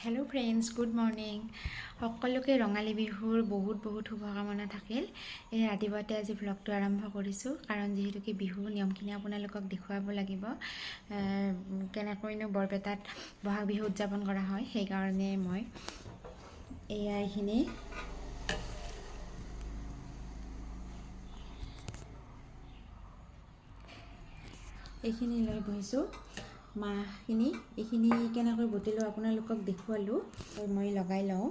Hello' friends, good morning. সকলোকে ৰঙালী বিহুৰ বহুত শুভকামনা থাকিল। এই ৰাতিপুৱাতে আজি ভ্লগটো আৰম্ভ কৰিছোঁ, কাৰণ যিহেতুকে বিহু নিয়মখিনি আপোনালোকক দেখুৱাব লাগিব। কেনেকৈনো বৰপেটাত বহাগ বিহু উদযাপন কৰা হয়, সেইকাৰণে মই এইখিনি লৈ বহিছোঁ। মাহখিনি এইখিনি কেনেকৈ বটিলোঁ আপোনালোকক দেখুৱালোঁ, মই লগাই লওঁ।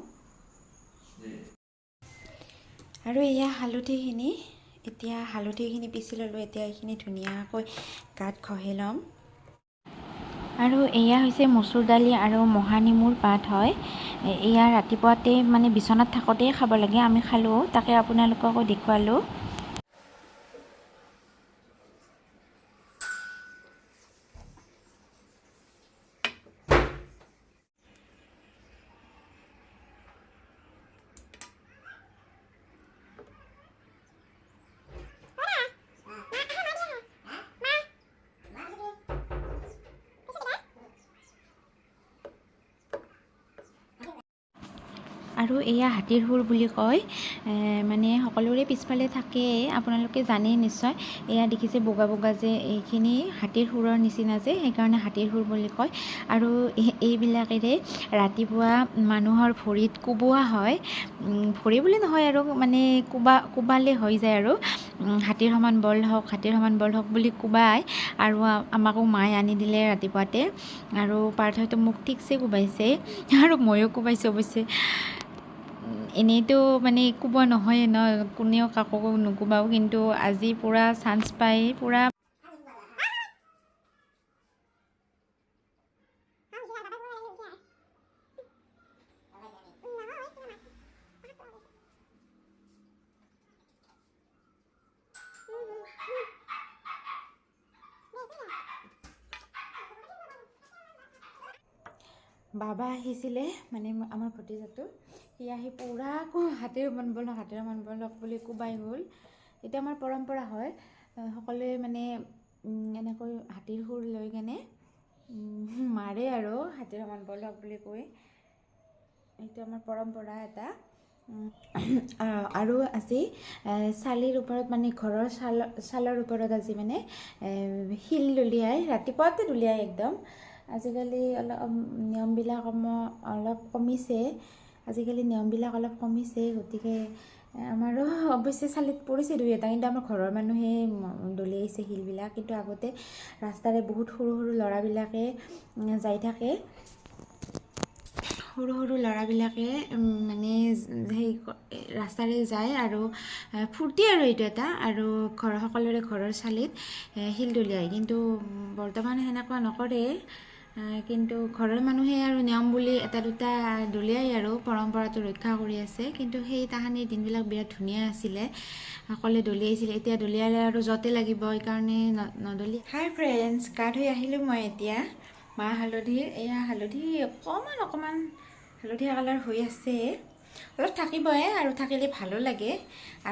আৰু এয়া হালধিখিনি, এতিয়া হালধিখিনি পিচি ল'লোঁ। এতিয়া এইখিনি ধুনীয়াকৈ গাত ঘঁহি ল'ম। আৰু এয়া হৈছে মচুৰ দালি আৰু মহানিমুৰ পাত হয়। এয়া ৰাতিপুৱাতে মানে বিচনাত থাকোঁতেই খাব লাগে, আমি খালোঁ, তাকে আপোনালোককো দেখুৱালোঁ। আৰু এয়া হাতীৰ সুৰ বুলি কয়, মানে সকলোৰে পিছফালে থাকে, আপোনালোকে জানেই নিশ্চয়। এয়া দেখিছে বগা বগা যে, এইখিনি হাতীৰ সুৰৰ নিচিনা যে, সেইকাৰণে হাতীৰ সুৰ বুলি কয়। আৰু এইবিলাকেৰে ৰাতিপুৱা মানুহৰ ভৰিত কোবোৱা হয়। ভৰি বুলি নহয় আৰু মানে কোবালে হৈ যায় আৰু হাতীৰ সমান বল হওক, হাতীৰ সমান বল হওক বুলি কোবাই। আৰু আমাকো মায়ে আনি দিলে ৰাতিপুৱাতে, আৰু পাৰ্থইতো মোক ঠিকছে কোবাইছে, আৰু ময়ো কোবাইছোঁ অৱশ্যে। এনেইতো মানে কোবোৱা নহয়ে ন, কোনেও কাকো নোকোবাও, কিন্তু আজি পূৰা চান্স পাই পূৰা বাবা আহিছিলে, মানে আমাৰ ভতিজাটো, সি আহি পূৰা হাতীৰ সমান বল হওক বুলি কোবাই গ'ল। এতিয়া আমাৰ পৰম্পৰা হয়, সকলোৱে মানে এনেকৈ হাতীৰ সুৰ লৈ কেনে মাৰে আৰু হাতীৰ সমান বল হওক বুলি কৈ। এইটো আমাৰ পৰম্পৰা এটা। আৰু আজি চালিৰ ওপৰত, মানে ঘৰৰ চালৰ ওপৰত আজি মানে শিল দলিয়াই, ৰাতিপুৱাতে দলিয়াই একদম। আজিকালি নিয়মবিলাক অলপ কমিছে, গতিকে আমাৰো অৱশ্যে চালিত পৰিছে দুই এটা, কিন্তু আমাৰ ঘৰৰ মানুহে দলিয়াইছে শিলবিলাক। কিন্তু আগতে ৰাস্তাৰে বহুত সৰু ল'ৰাবিলাকে যাই থাকে, মানে সেই ৰাস্তাৰে যায়, আৰু ফূৰ্তি আৰু এইটো এটা। আৰু সকলোৰে ঘৰৰ চালিত শিল দলিয়ায়, কিন্তু বৰ্তমান সেনেকুৱা নকৰে। কিন্তু ঘৰৰ মানুহে আৰু নিয়ম বুলি এটা দুটা দলিয়াই আৰু পৰম্পৰাটো ৰক্ষা কৰি আছে। কিন্তু সেই তাহানিৰ দিনবিলাক বিৰাট ধুনীয়া আছিলে, সকলোৱে দলিয়াইছিলে। এতিয়া দলিয়ালে আৰু য'তে লাগিব, সেইকাৰণে নদলিয়াই। হাই ফ্ৰেণ্ডছ, গা ধুই আহিলোঁ মই এতিয়া। মাহ হালধিৰ, এয়া হালধি অকণমান হালধীয়া কালাৰ হৈ আছে, অলপ থাকিবই, আৰু থাকিলে ভালো লাগে।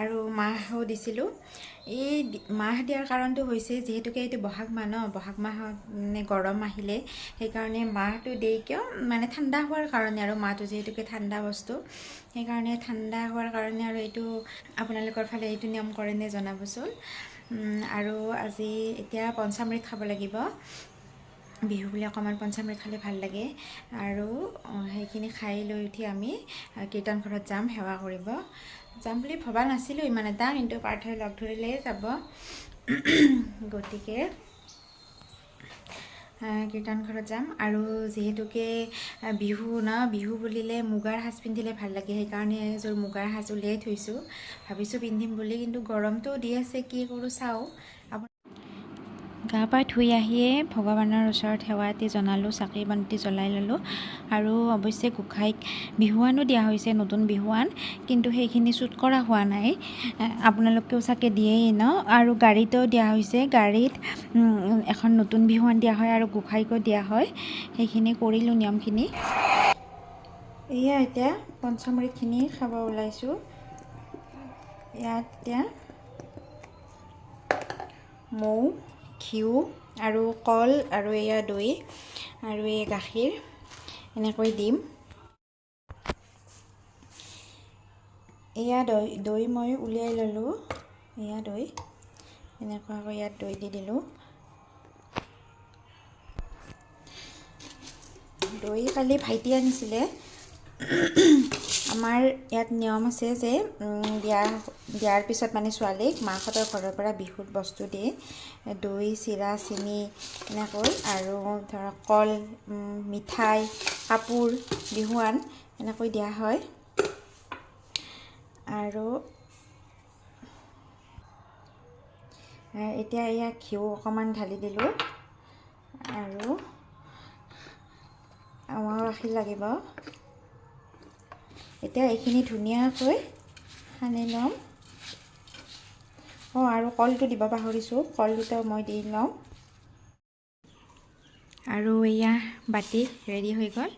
আৰু মাহো দিছিলোঁ। এই মাহ দিয়াৰ কাৰণটো হৈছে, যিহেতুকে এইটো বহাগ মাহ ন, বহাগ মাহত মানে গৰম আহিলে, সেইকাৰণে মাহটো দেই কিয়, মানে ঠাণ্ডা হোৱাৰ কাৰণে, আৰু মাহটো যিহেতুকে ঠাণ্ডা বস্তু, সেইকাৰণে ঠাণ্ডা হোৱাৰ কাৰণে। আৰু এইটো আপোনালোকৰ ফালে এইটো নিয়ম কৰেনে জনাবচোন। আৰু আজি এতিয়া পঞ্চামৃত খাব লাগিব, বিহু বুলি অকণমান পঞ্চামৃত খালে ভাল লাগে। আৰু সেইখিনি খাই লৈ উঠি আমি কীৰ্তন ঘৰত যাম, সেৱা কৰিব যাম বুলি ভবা নাছিলোঁ ইমান এটা, কিন্তু পাৰ্থই লগ ধৰিলে যাব। গতিকে কীৰ্তন ঘৰত যাম। আৰু যিহেতুকে বিহু ন, বিহু বুলিলে মুগাৰ সাজ পিন্ধিলে ভাল লাগে, সেইকাৰণে এযোৰ মুগাৰ সাজ উলিয়াই থৈছোঁ, ভাবিছোঁ পিন্ধিম বুলি। কিন্তু গৰমটোও দি আছে, কি কৰোঁ চাওঁ। গা পা ধুই আহিয়ে ভগৱানৰ ওচৰত সেৱা এটি জনালোঁ, চাকি বন্তি জ্বলাই ল'লোঁ। আৰু অৱশ্যে গোঁসাইক বিহুৱানো দিয়া হৈছে, নতুন বিহুৱান, কিন্তু সেইখিনি শ্বুট কৰা হোৱা নাই। আপোনালোকেও চাগে দিয়েই ন। আৰু গাড়ীতো দিয়া হৈছে, গাড়ীত এখন নতুন বিহুৱান দিয়া হয়, আৰু গোঁসাইকো দিয়া হয়। সেইখিনি কৰিলোঁ নিয়মখিনি। এয়া এতিয়া পঞ্চামৃতখিনি খাব ওলাইছোঁ। ইয়াত এতিয়া মৌ, ঘিউ আৰু কল, আৰু এয়া দৈ, আৰু এই গাখীৰ এনেকৈ দিম। এয়া দৈ মই উলিয়াই ল'লোঁ। এয়া দৈ এনেকুৱাকৈ ইয়াত দৈ দি দিলোঁ। দৈ কালি ভাইটি আনিছিলে। আমাৰ ইয়াত নিয়ম আছে যে বিয়াৰ পিছত মানে ছোৱালীক মাকহঁতৰ ঘৰৰ পৰা বিহুত বস্তু দিয়ে, দৈ, চিৰা, চেনি এনেকৈ, আৰু ধৰক কল, মিঠাই, কাপোৰ, বিহুৱান এনেকৈ দিয়া হয়। আৰু এতিয়া এয়া ঘিউ অকণমান ঢালি দিলোঁ, আৰু এৱা গাখীৰ লাগিব। এতিয়া এইখিনি ধুনীয়াকৈ সানি ল'ম। আৰু কলটো দিব পাহৰিছোঁ, কলটো মই দি লওঁ। আৰু এয়া বাতি ৰেডি হৈ গ'ল।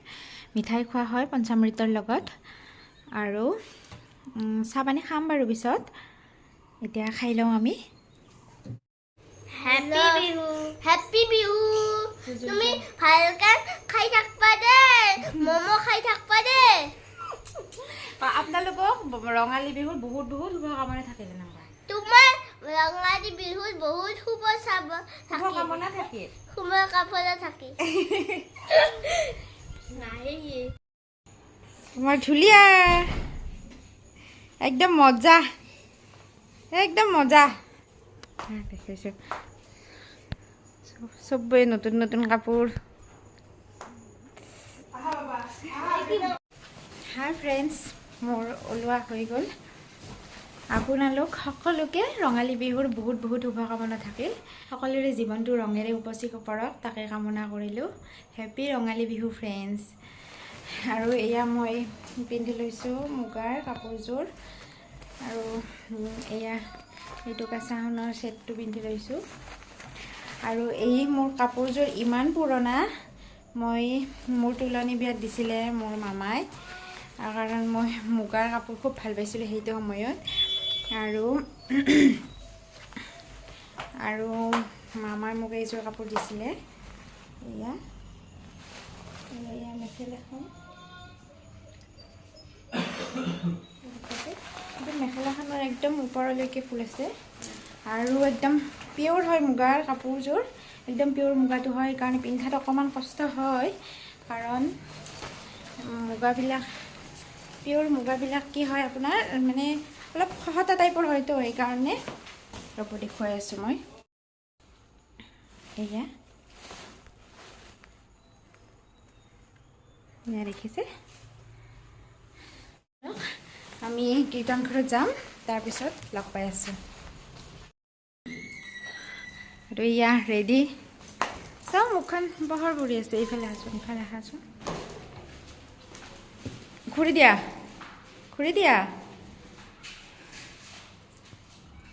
মিঠাই খোৱা হয় পঞ্চামৃতৰ লগত, আৰু চাহ পানী খাম বাৰু পিছত। এতিয়া খাই লওঁ আমি। Happy Bihu, happy Bihu. তুমি ভালকে খাই থাকবা দেই, ম'ম' খাই থাকবা দেই। আপোনালোকক ৰঙালী বিহুৰ বহুত বহুত শুভকামনা থাকিল। তোমাৰ ৰঙালী বিহুত বহুত শুভকামনা থাকিল। শুভকামনা থাকিল। তোমাৰ ধুলীয়া একদম মজা, একদম মজা। দেখিছোঁ চবেই নতুন নতুন কাপোৰ। হাই ফ্ৰেণ্ডছ, মোৰ ওলোৱা হৈ গ'ল। আপোনালোক সকলোকে ৰঙালী বিহুৰ বহুত বহুত শুভকামনা থাকিল। সকলোৰে জীৱনটো ৰঙেৰে উপচি পৰক তাকে কামনা কৰিলোঁ। Happy Rongali Bihu friends. আৰু এয়া মই পিন্ধি লৈছোঁ মুগাৰ কাপোৰযোৰ, আৰু এয়া এইটো কেঁচা সোণৰ ছেটটো পিন্ধি লৈছোঁ। আৰু এই মোৰ কাপোৰযোৰ ইমান পুৰণা, মোৰ তোলনি বিয়াত দিছিলে মোৰ মামাই, কাৰণ মই মুগাৰ কাপোৰ খুব ভাল পাইছিলোঁ সেইটো সময়ত। আৰু মামাই মোক এইযোৰ কাপোৰ দিছিলে। এয়া মেখেলাখন, মেখেলাখনৰ একদম ওপৰলৈকে ফুল আছে, আৰু একদম পিয়'ৰ হয় মুগাৰ কাপোৰযোৰ, একদম পিয়'ৰ মুগাটো হয়। সেইকাৰণে পিন্ধাত অকণমান কষ্ট হয়, কাৰণ পিয়'ৰ মুগাবিলাক কি হয় আপোনাৰ মানে অলপ খহটা টাইপৰ হয়তো, সেইকাৰণে ৰ'ব দেখুৱাই আছোঁ মই। এয়া দেখিছে। আমি কীৰ্তন ঘৰত যাম, তাৰপিছত লগ পাই আছোঁ। আৰু এয়া ৰেডি। চাওঁ মুখখন বহৰ পৰি আছে। এইফালে আহাচোন। ঘূৰি দিয়া।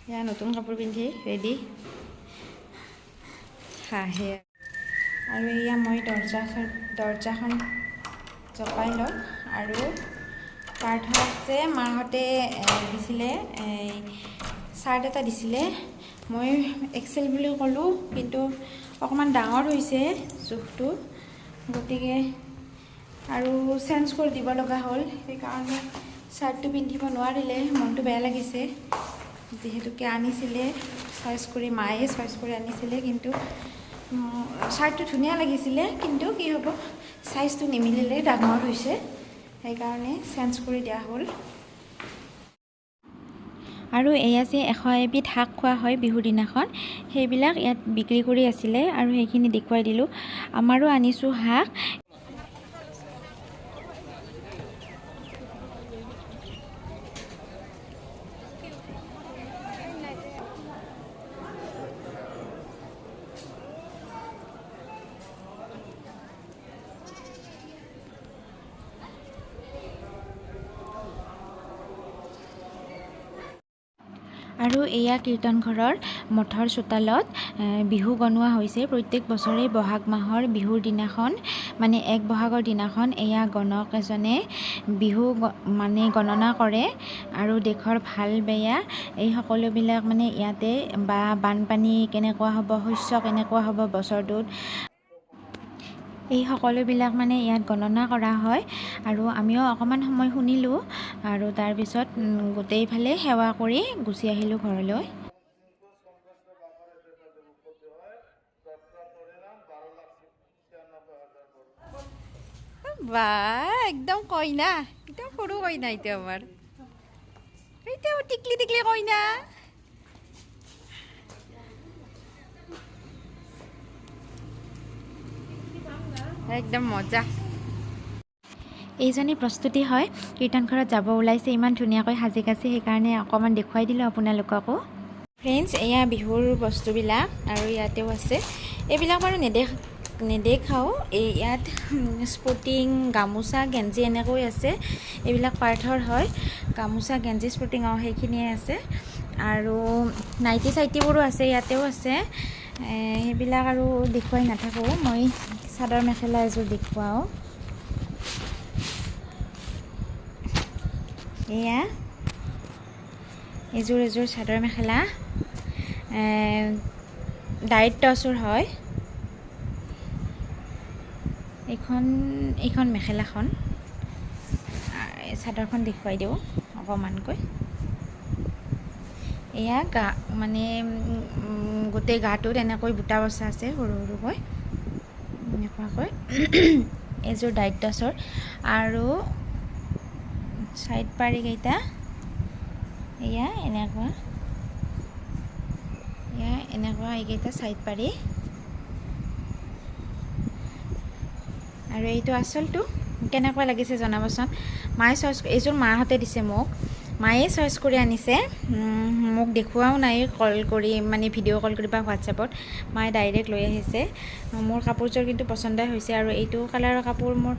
এয়া নতুন কাপোৰ পিন্ধি ৰেডি। হাঁহে। আৰু এয়া মই দৰজাখন জপাই লওঁ। আৰু প্ৰাৰ্থনাত যে মাহঁতে দিছিলে চাৰ্ট এটা দিছিলে, মই এক্সেল বুলি ক'লোঁ, কিন্তু অকণমান ডাঙৰ হৈছে জোখটো, গতিকে আৰু চেঞ্জ কৰি দিব লগা হ'ল। সেইকাৰণে চাৰ্টটো পিন্ধিব নোৱাৰিলে, মনটো বেয়া লাগিছে। যিহেতুকে আনিছিলে মায়ে চইচ কৰি আনিছিলে, কিন্তু চাৰ্টটো ধুনীয়া লাগিছিলে, কিন্তু কি হ'ব চাইজটো নিমিলিলে, ডাঙৰ হৈছে, সেইকাৰণে চেঞ্জ কৰি দিয়া হ'ল। আৰু এয়া যে 100 এবিধ শাক খোৱা হয় বিহুৰ দিনাখন, সেইবিলাক ইয়াত বিক্ৰী কৰি আছিলে, আৰু সেইখিনি দেখুৱাই দিলোঁ। আমাৰো আনিছোঁ শাক। আৰু এয়া কীৰ্তন ঘৰৰ মঠৰ চোতালত বিহু গনোৱা হৈছে। প্ৰত্যেক বছৰে বহাগ মাহৰ বিহুৰ দিনাখন, মানে 1 বহাগৰ দিনাখন এয়া গণক এজনে বিহু মানে গণনা কৰে, আৰু দেশৰ ভাল বেয়া এই সকলোবিলাক মানে ইয়াতে, বা বানপানী কেনেকুৱা হ'ব, শস্য কেনেকুৱা হ'ব বছৰটোত, এই সকলোবিলাক মানে ইয়াত গণনা কৰা হয় আৰু আমিও অকণমান সময় শুনিলোঁ আৰু তাৰপিছত গোটেইফালে সেৱা কৰি গুচি আহিলোঁ ঘৰলৈ। বা একদম কইনা, একদম সৰু কইনা এইটো আমাৰ, এইটো টিকলি টিকলি কইনা। একদম মজা। এইজনী প্ৰস্তুতি হয়, কীৰ্তন ঘৰত যাব ওলাইছে, ইমান ধুনীয়াকৈ সাজি কাচি, সেইকাৰণে অকণমান দেখুৱাই দিলোঁ আপোনালোককো। ফ্ৰেণ্ডছ, এয়া বিহুৰ বস্তুবিলাক আৰু ইয়াতেও আছে। এইবিলাক বাৰু নেদেখাওঁ। এই ইয়াত স্পৰ্টিং, গামোচা, গেঞ্জি এনেকৈ আছে। এইবিলাক পাৰ্থৰ হয়। গামোচা, গেঞ্জি, স্পৰ্টিং সেইখিনিয়ে আছে আৰু নাইটি চাইটিবোৰো আছে, ইয়াতেও আছে। সেইবিলাক আৰু দেখুৱাই নাথাকোঁ, মই চাদৰ মেখেলা এযোৰ দেখুৱাওঁ। এয়া এযোৰ চাদৰ মেখেলা, ডাইৰেক্ট টচৰ হয়। এইখন মেখেলাখন, চাদৰখন দেখুৱাই দিওঁ অকণমানকৈ। এয়া মানে গোটেই গাটোত এনেকৈ বুটা বচা আছে সৰু সৰুকৈ, এনেকুৱাকৈ। এযোৰ ডাইৰেক্ট টচৰ আৰু চাইড পাৰিকেইটা এয়া এনেকুৱা, এইকেইটা চাইড পাৰি। আৰু এইটো আচলটো কেনেকুৱা লাগিছে জনাবচোন। এইযোৰ মাহঁতে দিছে মোক, মায়ে চইচ কৰি আনিছে, মোক দেখুৱাও নাই কল কৰি, মানে ভিডিঅ' কল কৰি বা হোৱাটছএপত। মায়ে ডাইৰেক্ট লৈ আহিছে। মোৰ কাপোৰযোৰ কিন্তু পচন্দই হৈছে আৰু এইটো কালাৰৰ কাপোৰ মোৰ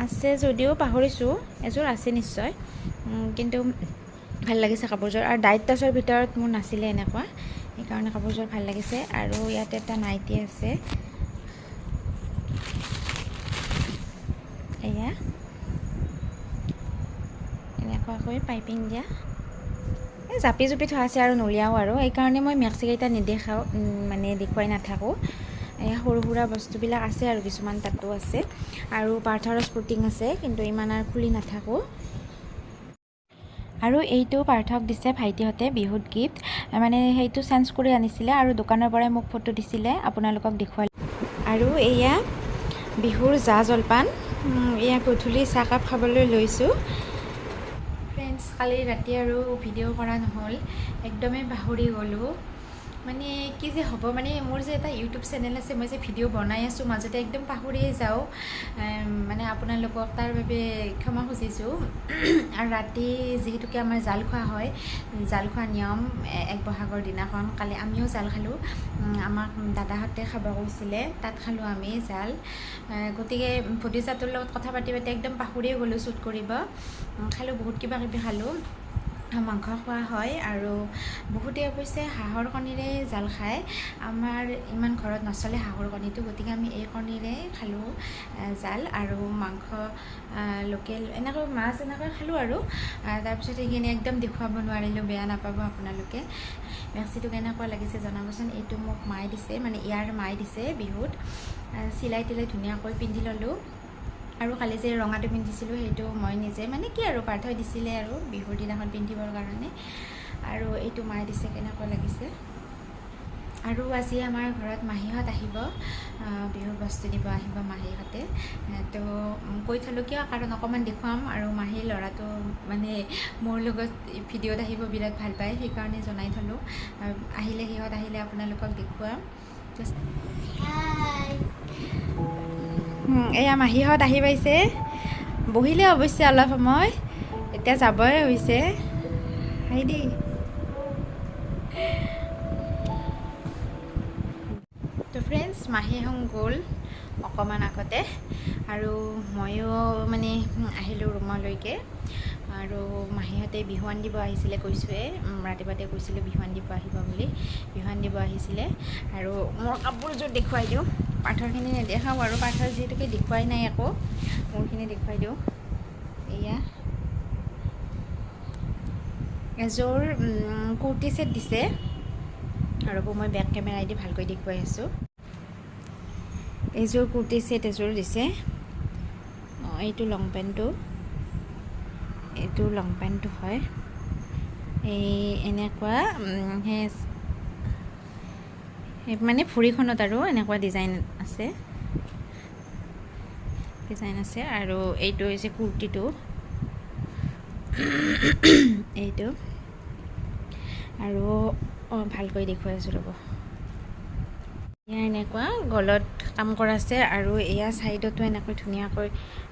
আছে যদিও পাহৰিছোঁ, এযোৰ আছে নিশ্চয়, কিন্তু ভাল লাগিছে কাপোৰযোৰ। আৰু ডাইৰেক্ট টচৰ ভিতৰত মোৰ নাছিলে এনেকুৱা, সেইকাৰণে কাপোৰযোৰ ভাল লাগিছে। আৰু ইয়াত এটা নাইটি আছে, এয়া এনেকুৱাকৈ পাইপিং দিয়া, জাপি জুপি থোৱা আছে আৰু নলিয়াও আৰু, সেইকাৰণে মই মেক্সিকেইটা নেদেখাওঁ, মানে দেখুৱাই নাথাকোঁ। এয়া সৰু সুৰা বস্তুবিলাক আছে আৰু কিছুমান তাতো আছে। আৰু পাৰ্থৰৰ স্পৰ্টিং আছে, কিন্তু ইমান আৰু খুলি নাথাকোঁ। আৰু এইটো পাৰ্থক দিছে ভাইটিহঁতে বিহুত গিফ্ট, মানে সেইটো চেঞ্জ কৰি আনিছিলে আৰু দোকানৰ পৰাই মোক ফটো দিছিলে, আপোনালোকক দেখুৱালে। আৰু এয়া বিহুৰ জা জলপান, এয়া গধূলি চাহকাপ খাবলৈ লৈছোঁ। ফ্ৰেণ্ডছ, কালি ৰাতি আৰু ভিডিঅ' কৰা নহ'ল, একদমেই পাহৰি গ'লোঁ। মানে কি যে হ'ব, মানে মোৰ যে এটা ইউটিউব চেনেল আছে, মই যে ভিডিঅ' বনাই আছোঁ, মাজতে একদম পাহৰিয়ে যাওঁ। মানে আপোনালোকক তাৰ বাবে ক্ষমা খুজিছোঁ। আৰু ৰাতি যিহেতুকে আমাৰ জাল খোৱা হয়, জাল খোৱা নিয়ম, এক বহাগৰ দিনাখন কালি আমিও জাল খালোঁ। আমাক দাদাহঁতে খাব কৈছিলে, তাত খালোঁ আমি জাল। গতিকে ভতিজাটোৰ লগত কথা পাতি একদম পাহৰিয়ে গ'লোঁ শ্বুট কৰিব। খালোঁ, বহুত কিবা কিবি খালোঁ, মাংস খোৱা হয় আৰু বহুতে অৱশ্যে হাঁহৰ কণীৰে জাল খায়। আমাৰ ইমান ঘৰত নচলে হাঁহৰ কণীটো, গতিকে আমি এই কণীৰে খালোঁ জাল, আৰু মাংস লোকেল এনেকৈ মাছ এনেকৈ খালোঁ আৰু। তাৰপিছত সেইখিনি একদম দেখুৱাব নোৱাৰিলোঁ, বেয়া নাপাব আপোনালোকে। মেক্সিটো কেনেকুৱা লাগিছে জনাবচোন। এইটো মোক মায়ে দিছে, মানে ইয়াৰ মায়ে দিছে বিহুত, চিলাই তিলাই ধুনীয়াকৈ পিন্ধি ল'লোঁ। আৰু কালি যে ৰঙাটো পিন্ধিছিলোঁ সেইটো মই নিজে, মানে কি আৰু পাৰ্থই দিছিলে আৰু বিহুৰ দিনাখন পিন্ধিবৰ কাৰণে। আৰু এইটো মায়ে দিছে, কেনেকুৱা লাগিছে। আৰু আজি আমাৰ ঘৰত মাহীহঁত আহিব, বিহুৰ বস্তু দিব আহিব মাহীহঁতে। তো কৈ থ'লোঁ কিয়, কাৰণ অকণমান দেখুৱাম, আৰু মাহীৰ ল'ৰাটো মানে মোৰ লগত ভিডিঅ'ত আহিব বিৰাট ভাল পায়, সেইকাৰণে জনাই থ'লোঁ। সিহঁত আহিলে আপোনালোকক দেখুৱাম। এয়া মাহীহঁত আহি পাইছে, বহিলে অৱশ্যে অলপ সময়, এতিয়া যাবই হৈছে। দেই তো ফ্ৰেণ্ডছ, মাহীহঁত গ'ল অকণমান আগতে, আৰু ময়ো মানে আহিলোঁ ৰুমলৈকে। আৰু মাহীহঁতে বিহুৱান দিব আহিছিলে, কৈছোঁৱে ৰাতিপুৱাতে কৈছিলোঁ বিহুৱান দিব আহিব বুলি, বিহুৱান দিব আহিছিলে। আৰু মোৰ কাপোৰযোৰ দেখুৱাই দিওঁ, পাৰ্থৰখিনি নেদেখাওঁ আৰু, পাৰ্থৰ যিহেতুকে দেখুৱাই নাই একো, মোৰখিনি দেখুৱাই দিওঁ। এয়া এযোৰ কুৰ্তি ছেট দিছে, আৰু মই বেক কেমেৰাই দি ভালকৈ দেখুৱাই আছোঁ। এইযোৰ কুৰ্তি ছেট এযোৰ দিছে। এইটো লং পেণ্টটো, এইটো লং পেণ্টটো হয়। এই এনেকুৱা মানে ভৰিখনত আৰু এনেকুৱা ডিজাইন আছে আৰু এইটো হৈছে কুৰ্তিটো, এইটো আৰু ভালকৈ দেখুৱাই আছোঁ ৰ'ব। এয়া এনেকুৱা গলত কাম কৰা আছে আৰু এয়া ছাইডতো এনেকৈ ধুনীয়াকৈ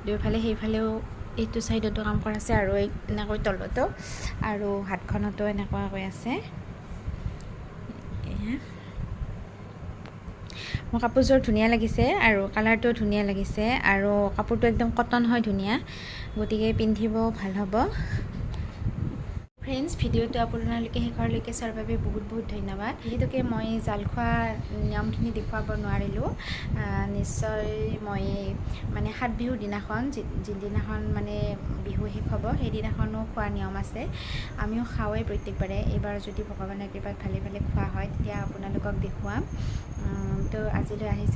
দুয়োফালে, সেইফালেও এইটো ছাইডতো কাম কৰা আছে আৰু এনেকৈ তলতো আৰু হাতখনতো এনেকুৱাকৈ আছে। মোৰ কাপোৰযোৰ ধুনীয়া লাগিছে আৰু কালাৰটো ধুনীয়া লাগিছে আৰু কাপোৰটো একদম কটন হয়, ধুনীয়া, গতিকে পিন্ধিব ভাল হ'ব। ফ্ৰেণ্ডছ, ভিডিঅ'টো আপোনালোকে শেষৰলৈকে চোৱাৰ বাবে বহুত বহুত ধন্যবাদ। যিহেতুকে মই জাল খোৱা নিয়মখিনি দেখুৱাব নোৱাৰিলোঁ, নিশ্চয় মই মানে 7 বিহুৰ দিনাখন, যিদিনাখন মানে বিহু শেষ হ'ব, সেইদিনাখনো খোৱা নিয়ম আছে। আমিও খাওঁৱেই প্ৰত্যেকবাৰে। এইবাৰ যদি ভগৱানৰ কৃপাত ভালে ভালে খোৱা হয়, তেতিয়া আপোনালোকক দেখুৱাম। তো আজিলৈ আহিছোঁ।